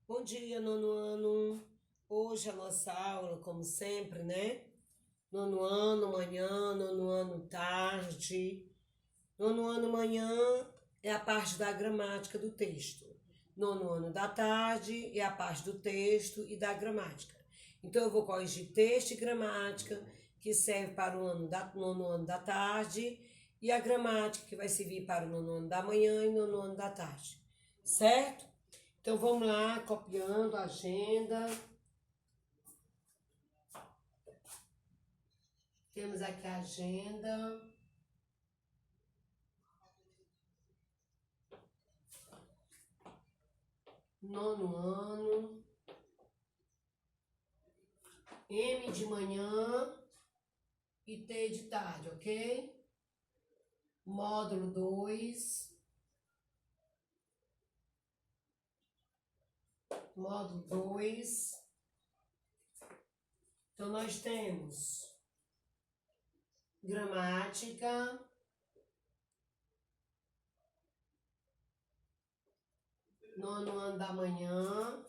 Bom dia, nono ano. Hoje a nossa aula, como sempre, né? Nono ano, manhã, nono ano, tarde. Nono ano, manhã é a parte da gramática do texto. Nono ano da tarde é a parte do texto e da gramática. Então, eu vou corrigir texto e gramática, que serve para o nono ano da tarde, e a gramática, que vai servir para o nono ano da manhã e nono ano da tarde. Certo? Então, vamos lá, copiando a agenda. Temos aqui a agenda. Nono ano. M de manhã e T de tarde, ok? Módulo 2. Módulo 2. Então, nós temos gramática, nono ano da manhã,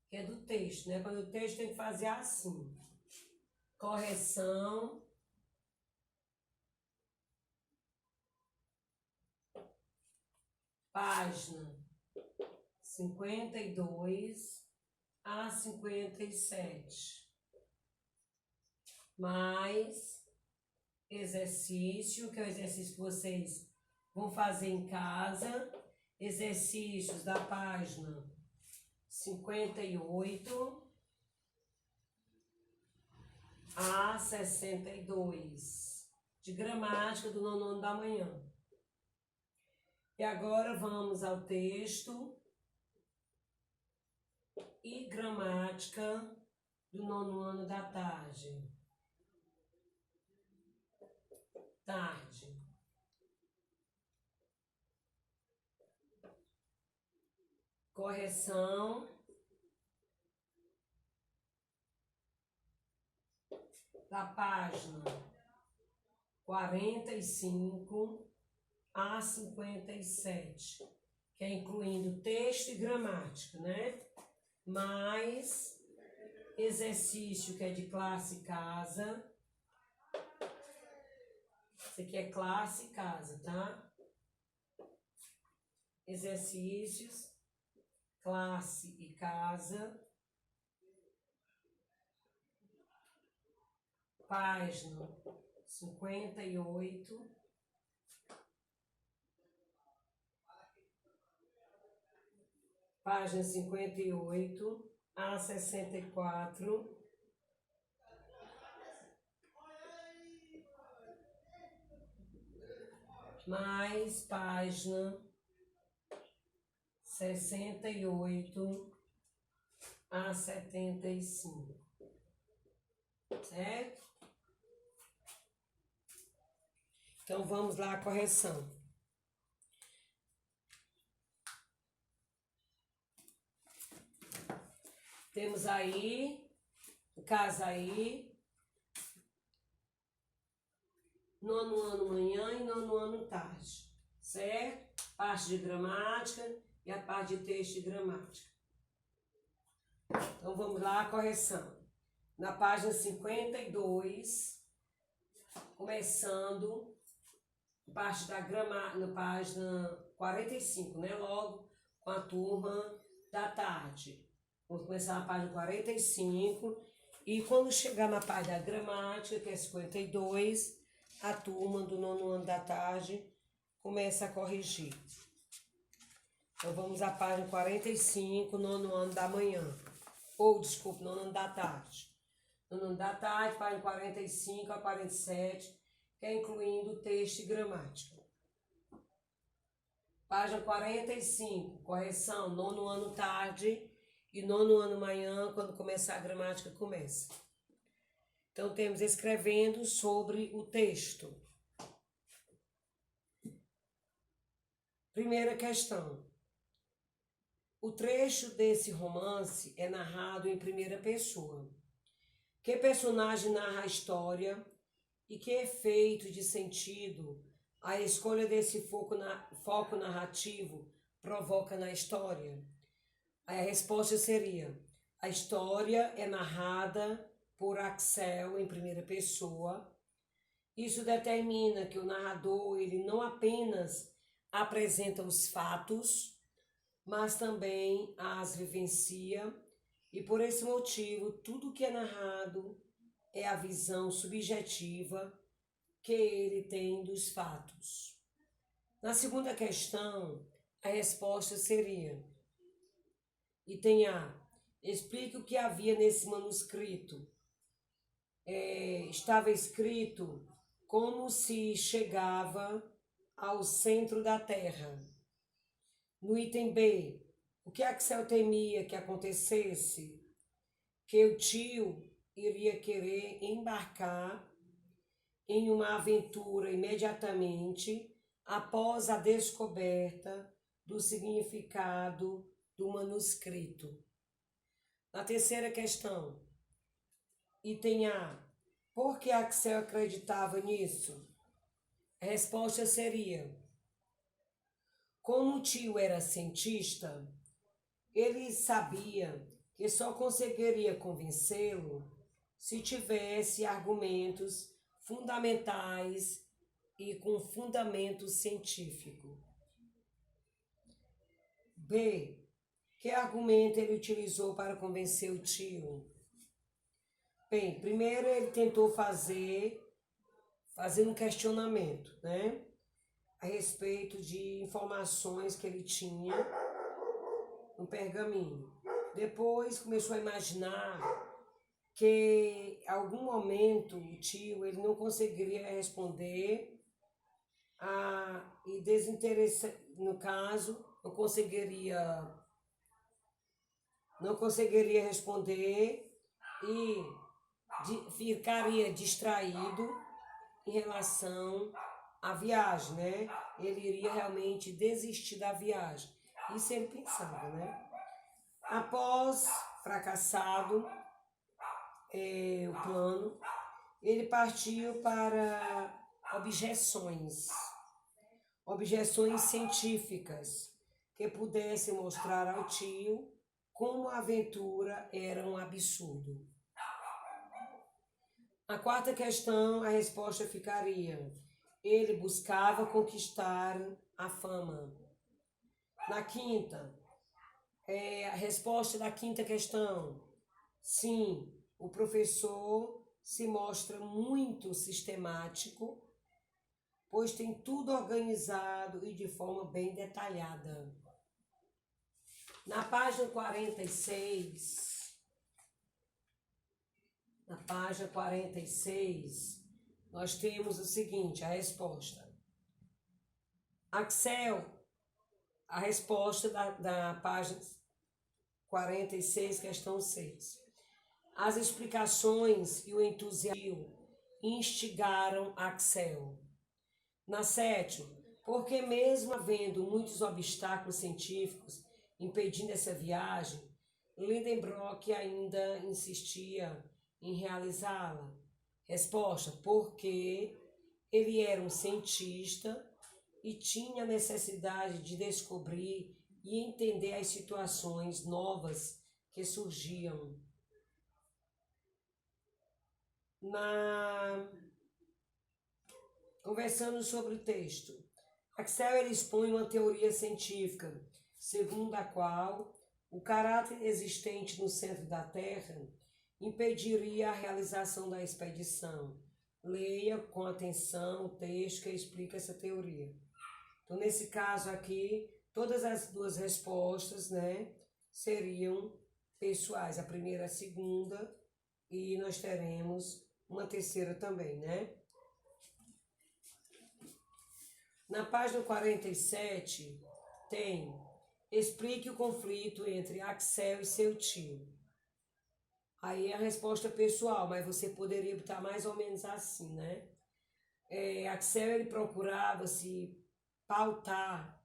que é do texto, né? Quando o texto tem que fazer assim. Correção. Página 52 a 57. Mais exercício, que é o exercício que vocês vão fazer em casa. Exercícios da página 58 a 62. De gramática do nono ano da manhã. E agora vamos ao texto e gramática do nono ano da tarde. Correção da página 45 a 57, que é incluindo texto e gramática, né? Mais exercício, que é de classe e casa. Isso aqui é classe e casa, tá? Exercícios, classe e casa. Página 58. Página 58 a 64. Mais página 68 a 75. Certo? Então, vamos lá a correção. Temos aí, no caso aí, nono ano manhã e nono ano tarde, certo? Parte de gramática e a parte de texto e gramática. Então, vamos lá a correção. Na página 52, começando, parte da gramática, na página 45, né? Logo com a turma da tarde. Vou começar na página 45 e quando chegar na página da gramática, que é 52, a turma do nono ano da tarde começa a corrigir. Então, vamos à página 45, nono ano da manhã. Desculpe, nono ano da tarde. Nono ano da tarde, página 45 a 47, que é incluindo texto e gramática. Página 45, correção, nono ano tarde e nono ano manhã, quando começar a gramática, começa. Então, temos escrevendo sobre o texto. Primeira questão. O trecho desse romance é narrado em primeira pessoa. Que personagem narra a história e que efeito de sentido a escolha desse foco narrativo provoca na história? Aí a resposta seria: a história é narrada por Axel em primeira pessoa. Isso determina que o narrador ele não apenas apresenta os fatos, mas também as vivencia, e por esse motivo tudo que é narrado é a visão subjetiva que ele tem dos fatos. Na segunda questão, a resposta seria: item A, explique o que havia nesse manuscrito. Estava escrito como se chegava ao centro da Terra. No item B, o que Axel temia que acontecesse? Que o tio iria querer embarcar em uma aventura imediatamente após a descoberta do significado do manuscrito. Na terceira questão, item A, por que Axel acreditava nisso? A resposta seria: como o tio era cientista, ele sabia que só conseguiria convencê-lo se tivesse argumentos fundamentais e com fundamento científico. B, que argumento ele utilizou para convencer o tio? Bem, primeiro ele tentou fazer um questionamento, né? A respeito de informações que ele tinha no pergaminho. Depois começou a imaginar que em algum momento o tio ele não conseguiria responder e desinteresse, no caso, não conseguiria responder e ficaria distraído em relação à viagem, né? Ele iria realmente desistir da viagem. Isso ele pensava, né? Após fracassado o plano, ele partiu para objeções científicas que pudessem mostrar ao tio como a aventura era um absurdo. Na quarta questão, a resposta ficaria: ele buscava conquistar a fama. Na quinta, a resposta da quinta questão: sim, o professor se mostra muito sistemático, pois tem tudo organizado e de forma bem detalhada. Na página 46, nós temos o seguinte, a resposta. Axel, a resposta da página 46, questão 6. As explicações e o entusiasmo instigaram Axel. Na sétima, porque mesmo havendo muitos obstáculos científicos impedindo essa viagem, Lindenbrock ainda insistia em realizá-la. Resposta: porque ele era um cientista e tinha necessidade de descobrir e entender as situações novas que surgiam. Conversando sobre o texto, Axel ele expõe uma teoria científica, segundo a qual o caráter existente no centro da Terra impediria a realização da expedição. Leia com atenção o texto que explica essa teoria. Então, nesse caso aqui, todas as duas respostas, né, seriam pessoais. A primeira, a segunda, e nós teremos uma terceira também, né? Na página 47, tem: explique o conflito entre Axel e seu tio. Aí a resposta é pessoal, mas você poderia botar mais ou menos assim, né? Axel ele procurava se pautar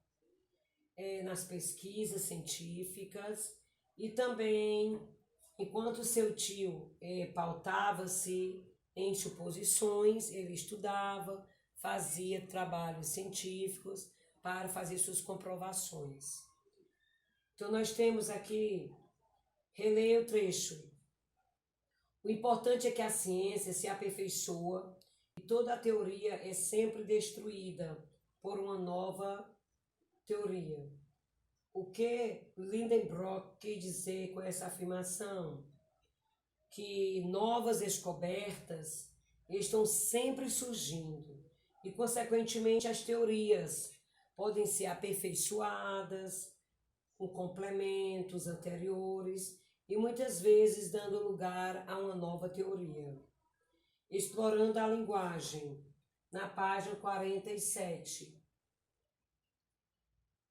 nas pesquisas científicas e também, enquanto seu tio pautava-se em suposições, ele estudava, fazia trabalhos científicos para fazer suas comprovações. Então, nós temos aqui, releia o trecho. O importante é que a ciência se aperfeiçoa e toda a teoria é sempre destruída por uma nova teoria. O que Lindenbrock quer dizer com essa afirmação? Que novas descobertas estão sempre surgindo e, consequentemente, as teorias podem ser aperfeiçoadas com complementos anteriores e muitas vezes dando lugar a uma nova teoria. Explorando a linguagem, na página 47.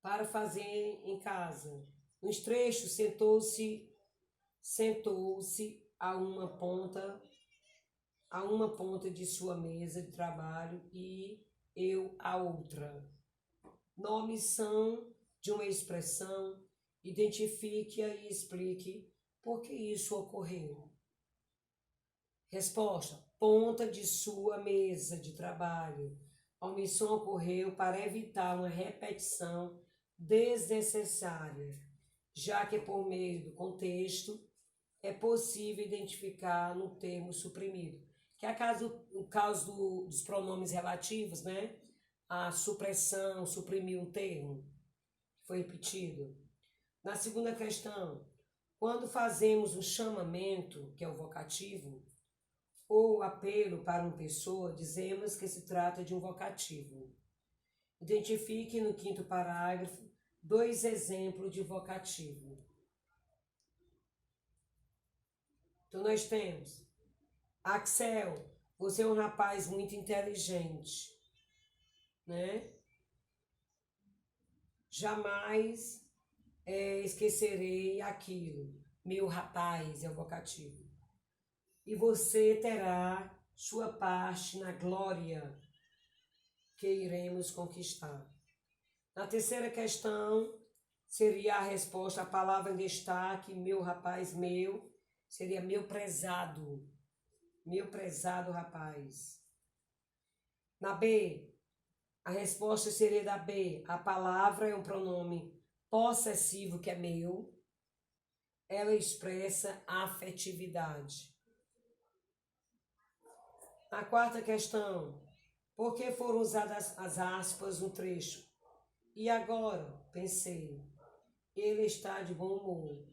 Para fazer em casa. Nos trechos, sentou-se a uma ponta de sua mesa de trabalho e eu a outra. Nomes são de uma expressão, identifique-a e explique por que isso ocorreu. Resposta: ponta de sua mesa de trabalho. A omissão ocorreu para evitar uma repetição desnecessária, já que por meio do contexto é possível identificar no termo suprimido, que é o caso dos pronomes relativos, né? A supressão, suprimir um termo, foi repetido. Na segunda questão, quando fazemos um chamamento, que é o vocativo, ou apelo para uma pessoa, dizemos que se trata de um vocativo. Identifique no quinto parágrafo 2 exemplos de vocativo. Então, nós temos: Axel, você é um rapaz muito inteligente, né? Jamais esquecerei aquilo. Meu rapaz é o vocativo. E você terá sua parte na glória que iremos conquistar. Na terceira questão, seria a resposta, a palavra em destaque, meu rapaz, meu, seria meu prezado rapaz. Na B, a resposta seria da B, a palavra é um pronome possessivo, que é meu, ela expressa afetividade. Na quarta questão, por que foram usadas as aspas no trecho? E agora, pensei, ele está de bom humor.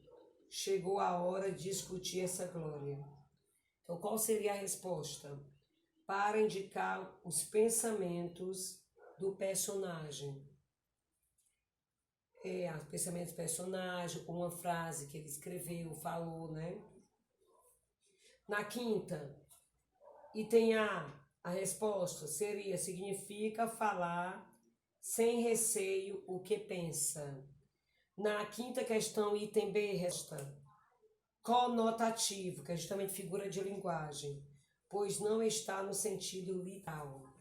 Chegou a hora de discutir essa glória. Então, qual seria a resposta? Para indicar os pensamentos do personagem. Os pensamentos do personagem, uma frase que ele escreveu, falou, né? Na quinta, item A resposta significa falar sem receio o que pensa. Na quinta questão, item B, resta conotativo, que é justamente figura de linguagem, pois não está no sentido literal.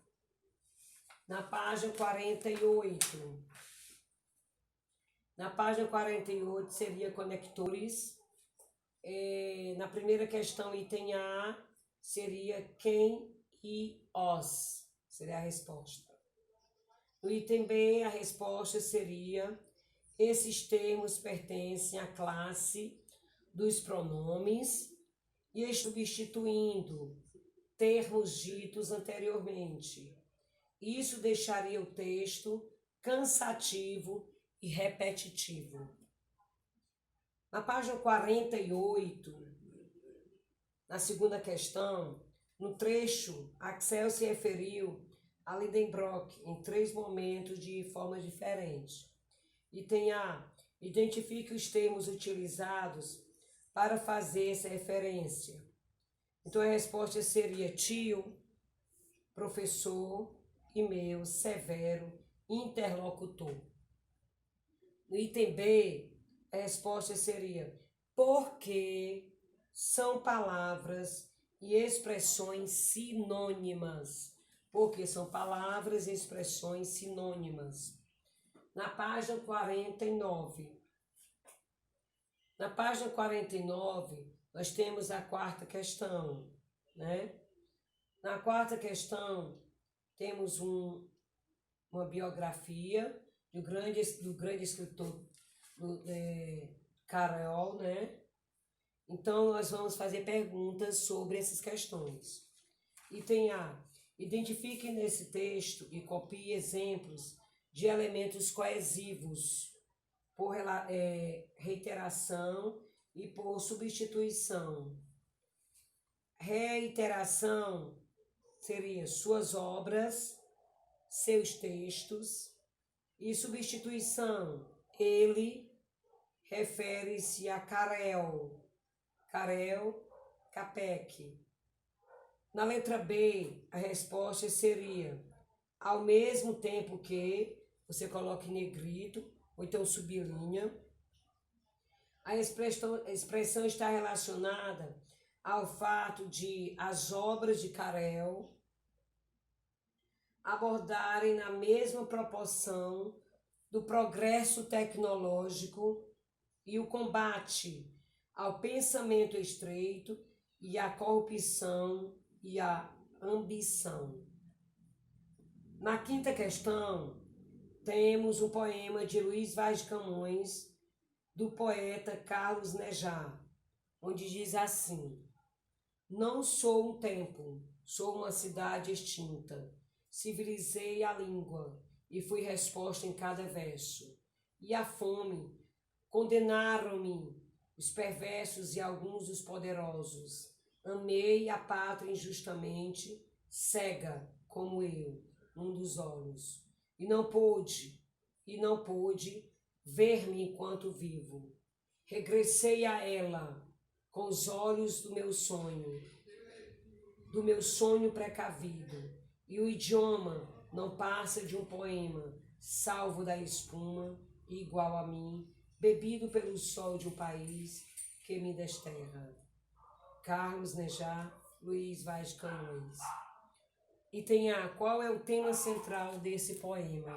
Na página 48. Na página 48 seria conectores. Na primeira questão, item A, seria quem e os, seria a resposta. No item B, a resposta seria: esses termos pertencem à classe dos pronomes e substituindo termos ditos anteriormente. Isso deixaria o texto cansativo e repetitivo. Na página 48, na segunda questão, no trecho, Axel se referiu a Lindenbrock em 3 momentos de forma diferente. Item A, identifique os termos utilizados para fazer essa referência. Então, a resposta seria tio, professor, e meu, severo, interlocutor. No item B, a resposta seria porque são palavras e expressões sinônimas. Porque são palavras e expressões sinônimas. Na página 49. Na página 49, nós temos a quarta questão, né? Na quarta questão, temos uma biografia do grande escritor Carol, né? Então, nós vamos fazer perguntas sobre essas questões. Item A. Identifique nesse texto e copie exemplos de elementos coesivos por reiteração e por substituição. Reiteração seria suas obras, seus textos, e substituição, ele refere-se a Karel, Capek. Na letra B, a resposta seria ao mesmo tempo que, você coloca em negrito, ou então sublinha. A expressão está relacionada ao fato de as obras de Karel abordarem na mesma proporção do progresso tecnológico e o combate ao pensamento estreito e à corrupção e à ambição. Na quinta questão, temos um poema de Luiz Vaz de Camões, do poeta Carlos Nejar, onde diz assim: não sou um tempo, sou uma cidade extinta, civilizei a língua e fui resposta em cada verso. E a fome condenaram-me os perversos e alguns os poderosos. Amei a pátria injustamente, cega como eu, um dos olhos. E não pôde ver-me enquanto vivo. Regressei a ela com os olhos do meu sonho precavido. E o idioma não passa de um poema, salvo da espuma, igual a mim, bebido pelo sol de um país que me desterra. Carlos Nejar, Luiz Vaz de Camões. Item A. Qual é o tema central desse poema?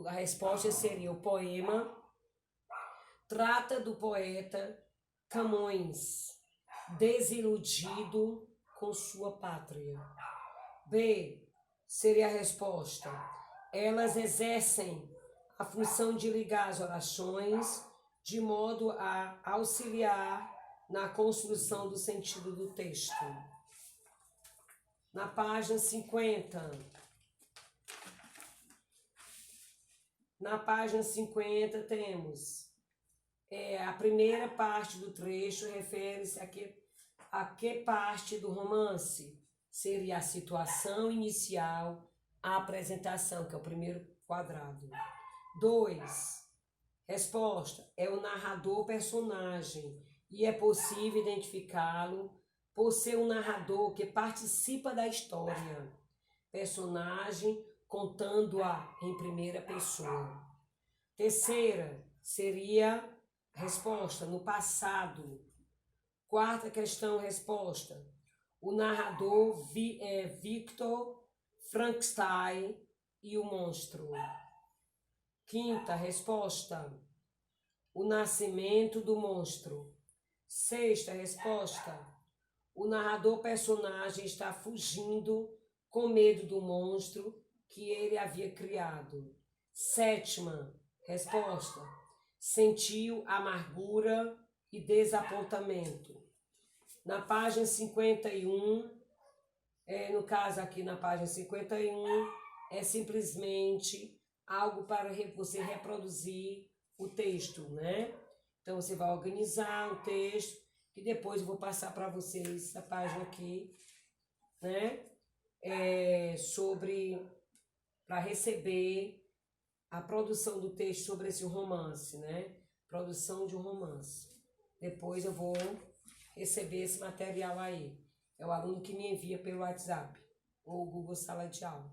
A resposta seria: o poema trata do poeta Camões, desiludido com sua pátria. B. Seria a resposta: elas exercem a função de ligar as orações de modo a auxiliar na construção do sentido do texto. Na página 50. Na página 50 temos a primeira parte do trecho, refere-se a que parte do romance? Seria a situação inicial, a apresentação, que é o primeiro quadrado. 2. Resposta: é o narrador personagem e é possível identificá-lo por ser um narrador que participa da história. Personagem contando-a em primeira pessoa. Terceira seria resposta: no passado. Quarta questão, resposta: o narrador Victor Frankenstein e o monstro. Quinta resposta: o nascimento do monstro. Sexta resposta: o narrador personagem está fugindo com medo do monstro que ele havia criado. Sétima resposta: sentiu amargura e desapontamento. Na página 51, no caso aqui na página 51, é simplesmente algo para você reproduzir o texto, né? Então você vai organizar o texto, que depois eu vou passar para vocês essa página aqui, né? Para receber a produção do texto sobre esse romance, né? Produção de um romance. Depois eu vou receber esse material aí. É o aluno que me envia pelo WhatsApp ou Google Sala de Aula.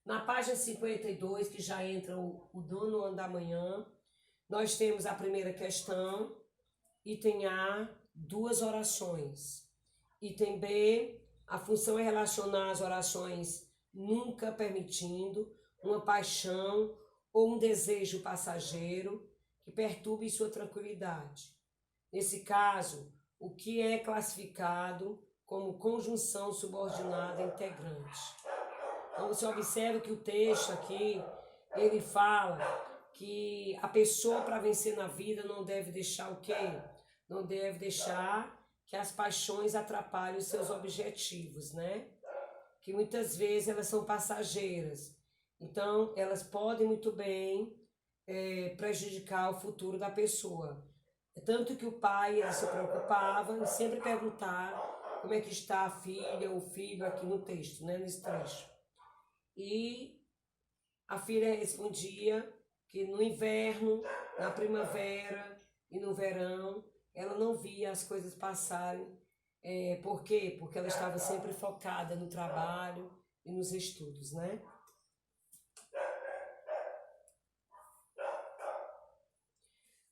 Na página 52, que já entra o nono ano da manhã, nós temos a primeira questão. Item A, 2 orações. Item B, a função é relacionar as orações nunca permitindo, uma paixão ou um desejo passageiro que perturbe sua tranquilidade. Nesse caso, o que é classificado como conjunção subordinada integrante. Então, você observa que o texto aqui, ele fala que a pessoa, para vencer na vida, não deve deixar o quê? Não deve deixar que as paixões atrapalhem os seus objetivos, né? Que muitas vezes elas são passageiras. Então, elas podem muito bem prejudicar o futuro da pessoa. Tanto que o pai ele se preocupava em sempre perguntar como é que está a filha ou o filho aqui no texto, né, nesse trecho. E a filha respondia que no inverno, na primavera e no verão, ela não via as coisas passarem. Por quê? Porque ela estava sempre focada no trabalho e nos estudos, né?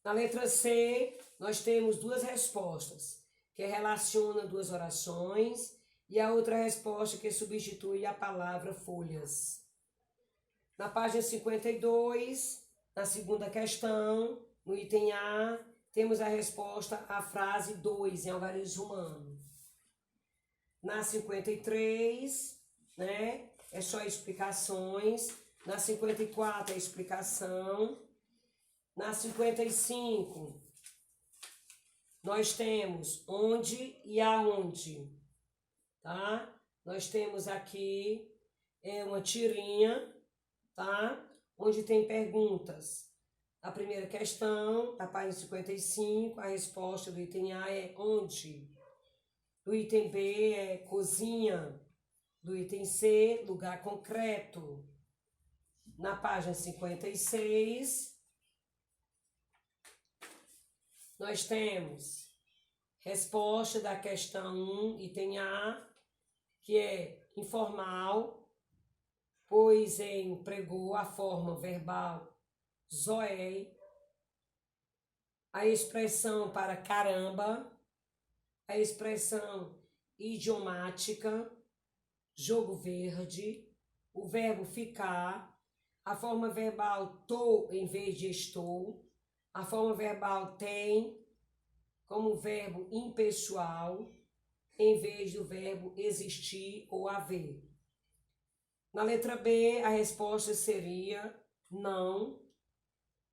Na letra C, nós temos duas respostas, que relaciona duas orações, e a outra resposta que substitui a palavra folhas. Na página 52, na segunda questão, no item A, temos a resposta à frase 2 em algarismo humano. Na 53, né, é só explicações. Na 54, é explicação. Na 55, nós temos onde e aonde, tá? Nós temos aqui uma tirinha, tá? Onde tem perguntas. A primeira questão, da página 55, a resposta do item A é onde. Do item B é cozinha. Do item C, lugar concreto. Na página 56, nós temos resposta da questão 1, item A, que é informal, pois empregou a forma verbal zoé, a expressão para caramba, a expressão idiomática, jogo verde, o verbo ficar, a forma verbal tô em vez de estou, a forma verbal tem como verbo impessoal em vez do verbo existir ou haver. Na letra B, a resposta seria não,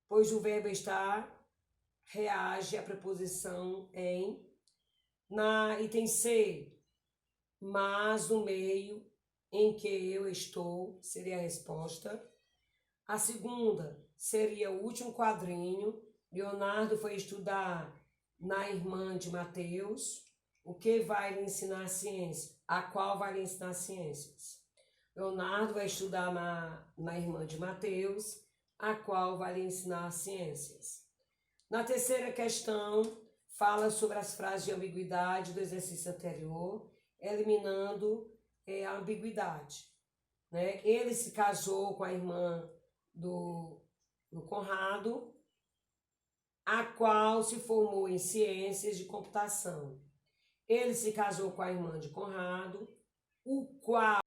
pois o verbo estar reage à preposição em. Na item C, mas no meio em que eu estou, seria a resposta. A segunda seria o último quadrinho. Leonardo foi estudar na irmã de Mateus. O que vai lhe ensinar ciência? A qual vai lhe ensinar ciências? Leonardo vai estudar na irmã de Mateus, a qual vai lhe ensinar ciências. Na terceira questão, fala sobre as frases de ambiguidade do exercício anterior, eliminando a ambiguidade, né? Ele se casou com a irmã do Conrado, a qual se formou em ciências de computação. Ele se casou com a irmã de Conrado, o qual